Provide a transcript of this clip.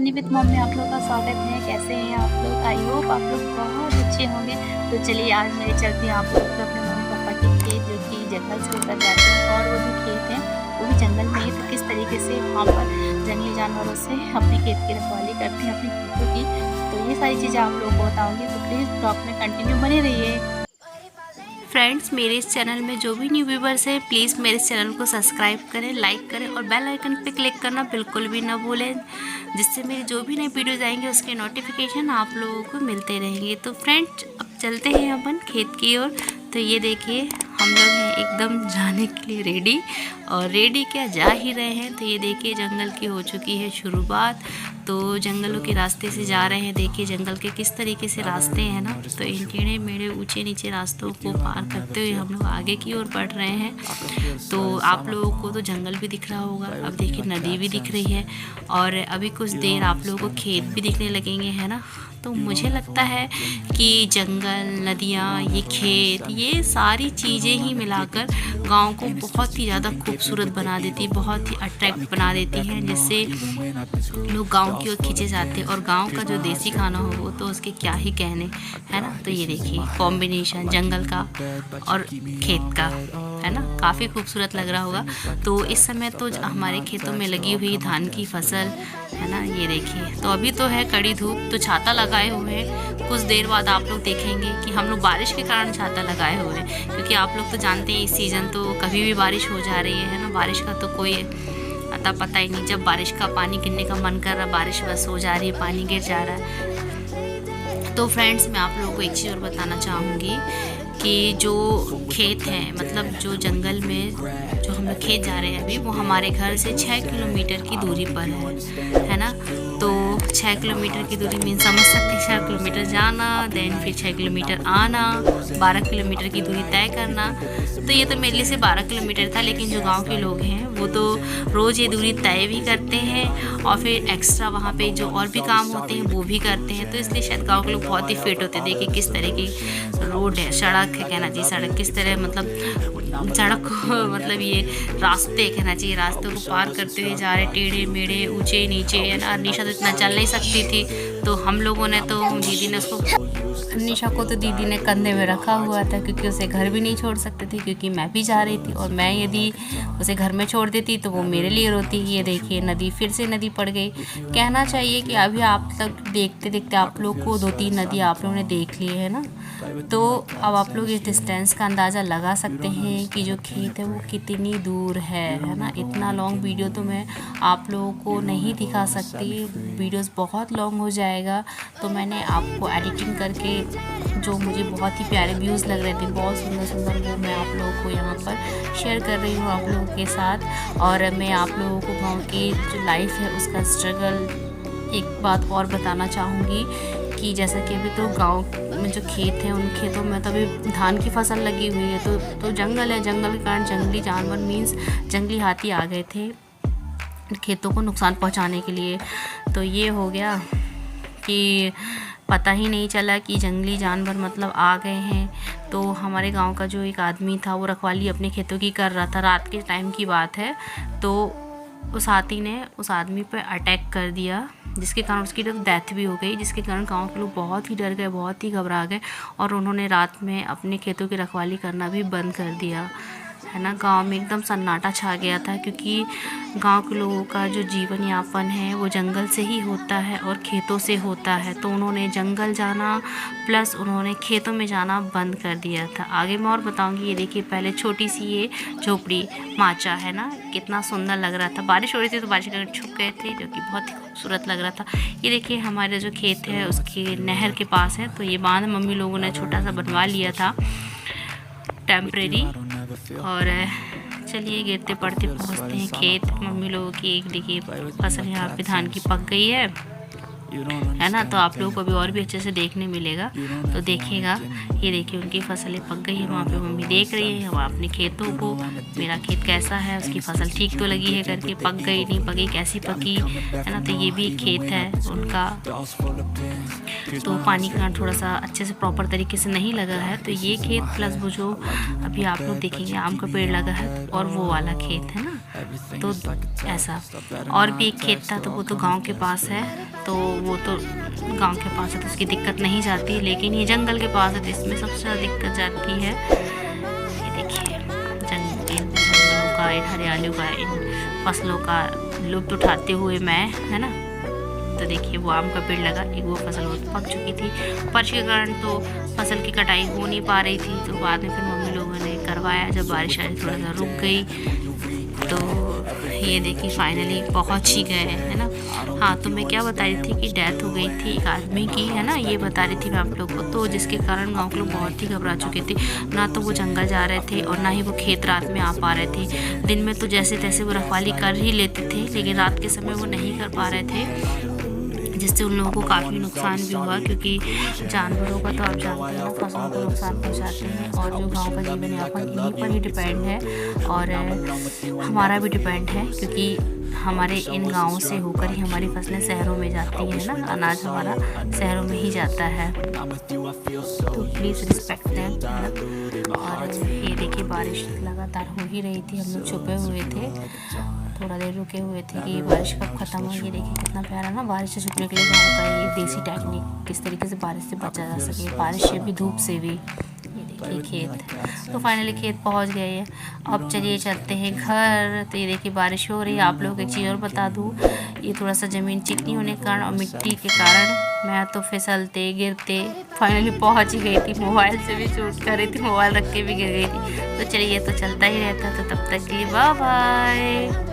Journey with mom में आप लोगों का स्वागत है। कैसे हैं आप लोग? आई होप आप लोग बहुत अच्छे होंगे। तो चलिए आज मेरे चलते हैं आप लोग को अपने मम्मी पापा के खेत, जो कि जंगल से होकर जाते हैं, और वो जो खेत हैं वो भी जंगल में ही। तो किस तरीके से वहाँ पर जंगली जानवरों से अपने खेत की रखवाली करते हैं, अपने खेतों की, तो ये सारी चीज़ें आप लोगों को बताऊँगी। तो प्लीज़ ब्लॉग में कंटिन्यू बने रहिए। फ्रेंड्स, मेरे इस चैनल में जो भी न्यू व्यूवर्स हैं, प्लीज़ मेरे इस चैनल को सब्सक्राइब करें, लाइक करें और बेल आइकन पे क्लिक करना बिल्कुल भी ना भूलें, जिससे मेरे जो भी नए वीडियोज़ आएंगे उसके नोटिफिकेशन आप लोगों को मिलते रहेंगे। तो फ्रेंड्स, अब चलते हैं अपन खेत की ओर। तो ये देखिए, हम लोग हैं एकदम जाने के लिए रेडी, और रेडी क्या, जा ही रहे हैं। तो ये देखिए, जंगल की हो चुकी है शुरुआत। तो जंगलों के रास्ते से जा रहे हैं। देखिए जंगल के किस तरीके से रास्ते हैं ना, तो इन टेढ़े मेढ़े ऊंचे नीचे रास्तों को पार करते हुए हम लोग आगे की ओर बढ़ रहे हैं। तो आप लोगों को तो जंगल भी दिख रहा होगा, अब देखिए नदी भी दिख रही है, और अभी कुछ देर आप लोगों को खेत भी दिखने लगेंगे, है ना। तो मुझे लगता है कि जंगल, नदियाँ, ये खेत, ये सारी चीज़ें ही मिलाकर गांव को बहुत ही ज़्यादा खूबसूरत बना देती, बहुत ही अट्रैक्ट बना देती हैं, जिससे लोग गांव की ओर खींचे जाते हैं। और गांव का जो देसी खाना हो वो तो उसके क्या ही कहने, है ना। तो ये देखिए कॉम्बिनेशन जंगल का और खेत का, है ना, काफ़ी खूबसूरत लग रहा होगा। तो इस समय तो हमारे खेतों में लगी हुई धान की फसल, है ना, ये देखिए। तो अभी तो है कड़ी धूप, तो छाता लगाए हुए हैं। कुछ देर बाद आप लोग देखेंगे कि हम लोग बारिश के कारण छाता लगाए हुए हैं, क्योंकि आप लोग तो जानते हैं इस सीज़न तो कभी भी बारिश हो जा रही है ना। बारिश का तो कोई अता पता ही नहीं, जब बारिश का पानी गिरने का मन कर रहा, बारिश बस हो जा रही है, पानी गिर जा रहा है। तो फ्रेंड्स, मैं आप लोगों को एक चीज़ और बताना चाहूँगी कि जो खेत हैं, मतलब जो जंगल में जो हम लोग खेत जा रहे हैं अभी, वो हमारे घर से 6 किलोमीटर की दूरी पर है ना। तो 6 किलोमीटर की दूरी मीन समझ सकते हैं, 6 किलोमीटर जाना, देन फिर 6 किलोमीटर आना, 12 किलोमीटर की दूरी तय करना। तो ये तो मेरे लिए से 12 किलोमीटर था, लेकिन जो गांव के लोग हैं वो तो रोज़ ये दूरी तय भी करते हैं, और फिर एक्स्ट्रा वहाँ पे जो और भी काम होते हैं वो भी करते हैं। तो इसलिए शायद गाँव के लोग बहुत ही फिट होते हैं। देखिए किस तरह की रोड है, सड़क है कहना चाहिए, सड़क किस तरह, मतलब सड़क को मतलब ये रास्ते कहना चाहिए, रास्तों को पार करते हुए जा रहे, टेढ़े मेढ़े, ऊंचे नीचे, है ना। निशा तो इतना चल नहीं सकती थी, तो हम लोगों ने तो, दीदी ने उसको, निशा को तो दीदी ने कंधे में रखा हुआ था, क्योंकि उसे घर भी नहीं छोड़ सकते थे, क्योंकि मैं भी जा रही थी, और मैं यदि उसे घर में छोड़ देती तो वो मेरे लिए रोती। ये देखिए नदी, फिर से नदी पड़ गई। कहना चाहिए कि अभी आप तक देखते देखते आप लोग को 2-3 नदी आप लोगों ने देख ली है ना। तो अब आप लोग इस डिस्टेंस का अंदाज़ा लगा सकते हैं कि जो खेत है वो कितनी दूर है ना। इतना लॉन्ग वीडियो तो मैं आप लोगों को नहीं दिखा सकती, वीडियोस बहुत लॉन्ग हो जाएगा। तो मैंने आपको एडिटिंग करके जो मुझे बहुत ही प्यारे व्यूज़ लग रहे थे, बहुत सुंदर सुंदर, वो मैं आप लोगों को यहाँ पर शेयर कर रही हूँ आप लोगों के साथ। और मैं आप लोगों को गाँव की जो लाइफ है उसका स्ट्रगल, एक बात और बताना चाहूँगी कि जैसा कि अभी तो गांव में जो खेत हैं, उन खेतों में तो अभी धान की फसल लगी हुई है, तो जंगल है, जंगल के कारण जंगली जानवर मीन्स जंगली हाथी आ गए थे खेतों को नुकसान पहुंचाने के लिए। तो ये हो गया कि पता ही नहीं चला कि जंगली जानवर मतलब आ गए हैं। तो हमारे गांव का जो एक आदमी था वो रखवाली अपने खेतों की कर रहा था, रात के टाइम की बात है। तो उस हाथी ने उस आदमी पर अटैक कर दिया, जिसके कारण उसकी डेथ भी हो गई, जिसके कारण गांव के लोग बहुत ही डर गए, बहुत ही घबरा गए, और उन्होंने रात में अपने खेतों की रखवाली करना भी बंद कर दिया, है ना। गांव में एकदम सन्नाटा छा गया था, क्योंकि गांव के लोगों का जो जीवन यापन है वो जंगल से ही होता है और खेतों से होता है। तो उन्होंने जंगल जाना प्लस उन्होंने खेतों में जाना बंद कर दिया था। आगे मैं और बताऊंगी। ये देखिए, पहले छोटी सी ये झोपड़ी माचा है ना, कितना सुंदर लग रहा था। बारिश हो रही थी तो बारिश के छुप गए थे, जो कि बहुत ही खूबसूरत लग रहा था। ये देखिए हमारे जो खेत है उसके नहर के पास है, तो ये बांध मम्मी लोगों ने छोटा सा बनवा लिया था टेम्परेरी। और चलिए गिरते पड़ते पहुंचते हैं खेत मम्मी लोगों की। एक देखिए फसल यहाँ पे धान की पक गई है ना। तो आप लोगों को अभी और भी अच्छे से देखने मिलेगा, तो देखिएगा। ये देखिए उनकी फसलें पक गई है, वहाँ पे मम्मी देख रही है वहाँ अपने खेतों को, मेरा खेत कैसा है, उसकी फसल ठीक तो लगी है करके, पक गई नहीं पकी, कैसी पकी, है ना। तो ये भी खेत है उनका। तो पानी का थोड़ा सा अच्छे से प्रॉपर तरीके से नहीं लगा है। तो ये खेत प्लस वो जो अभी आप लोग देखेंगे आम का पेड़ लगा है और वो वाला खेत है ना, तो ऐसा। और भी एक खेत था तो वो तो गांव के पास है, तो वो तो गांव के पास है तो उसकी दिक्कत नहीं जाती, लेकिन ये जंगल के पास है तो इसमें सबसे ज़्यादा दिक्कत जाती है। ये देखिए जंगलों का, इन हरियालियों का, इन फसलों का लुत्फ़ उठाते हुए मैं, है ना। तो देखिए वो आम का पेड़ लगा, एक वो फसल वो पक चुकी थी, बारिश के कारण तो फसल की कटाई हो नहीं पा रही थी। तो बाद में फिर मम्मी लोगों ने करवाया, जब बारिश आई थोड़ा सा रुक गई। तो ये देखिए फाइनली पहुंच ही गए, है ना। हाँ, तो मैं क्या बता रही थी कि डेथ हो गई थी एक आदमी की, है ना, ये बता रही थी मैं आप लोग को। तो जिसके कारण गांव के लोग बहुत ही घबरा चुके थे, ना तो वो जंगल जा रहे थे और ना ही वो खेत रात में आ पा रहे थे। दिन में तो जैसे तैसे वो रखवाली कर ही लेते थे, लेकिन रात के समय वो नहीं कर पा रहे थे, जिससे उन लोगों को काफ़ी नुकसान भी हुआ। क्योंकि जानवरों का तो आप जानते हैं ना, फसलों को नुकसान पहुंचाते हैं, और जो गांव का जीवन यापन इन्हीं पर ही डिपेंड है, और हमारा भी डिपेंड है, क्योंकि हमारे इन गाँवों से होकर ही हमारी फसलें शहरों में जाती हैं ना, अनाज हमारा शहरों में ही जाता है। तो प्लीज़ रिस्पेक्ट देम, है ना। और ये देखिए बारिश लगातार हो ही रही थी, हम लोग छुपे हुए थे, थोड़ा देर रुके हुए थे कि बारिश कब ख़त्म हो। ये देखिए कितना प्यारा ना, बारिश से छुपने के लिए गाँव का ये देसी टेक्निक, किस तरीके से बारिश से बचा जा सके, बारिश से भी धूप से भी। ये देखिए खेत, तो फाइनली खेत पहुंच गए हैं। अब चलिए चलते हैं घर। तो ये देखिए बारिश हो रही है। आप लोगों को एक चीज़ और बता दूँ, ये थोड़ा सा ज़मीन चिकनी होने के कारण और मिट्टी के कारण मैं तो फिसलते गिरते फाइनली पहुंच ही गई थी। मोबाइल से भी शूट कर रही थी, मोबाइल रख के भी गिर गई थी। तो चलिए, ये तो चलता ही रहता, तो तब तक के लिए बाय बाय।